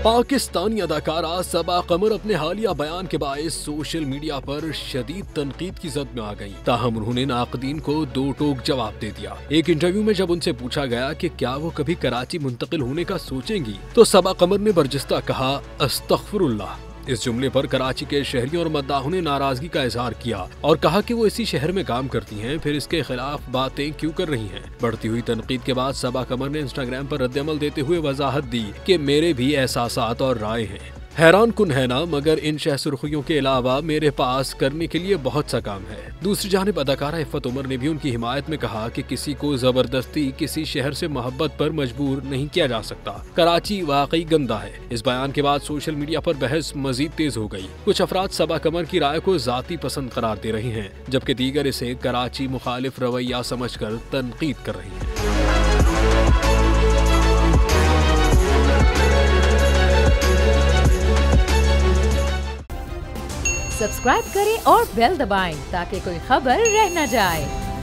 पाकिस्तानी अदाकारा सबा कमर अपने हालिया बयान के बायस सोशल मीडिया पर शदीद तनकीद की जद में आ गईं। ताहम उन्होंने नाक़दीन को दो टोक जवाब दे दिया। एक इंटरव्यू में जब उनसे पूछा गया कि क्या वो कभी कराची मुंतकिल होने का सोचेंगी, तो सबा कमर ने बर्जिस्ता कहा, अस्तग़फिरुल्लाह। इस जुमले पर कराची के शहरियों और मद्दाहों ने नाराजगी का इजहार किया और कहा कि वो इसी शहर में काम करती हैं, फिर इसके खिलाफ बातें क्यों कर रही हैं। बढ़ती हुई तनकीद के बाद सबा कमर ने इंस्टाग्राम पर रद्दअमल देते हुए वजाहत दी कि मेरे भी एहसासात और राय हैं। हैरान कुन है ना, मगर इन शह सुर्खियों के अलावा मेरे पास करने के लिए बहुत सा काम है। दूसरी जानिब अदाकारा इफ़्फ़त उमर ने भी उनकी हिमायत में कहा कि किसी को जबरदस्ती किसी शहर से मोहब्बत पर मजबूर नहीं किया जा सकता। कराची वाकई गंदा है। इस बयान के बाद सोशल मीडिया पर बहस मजीद तेज हो गई। कुछ अफराद सबा कमर की राय को जाती पसंद करार दे रहे हैं, जबकि दीगर इसे कराची मुखालिफ रवैया समझकर तनकीद कर रही हैं। सब्सक्राइब करें और बेल दबाएं ताकि कोई खबर रह न जाए।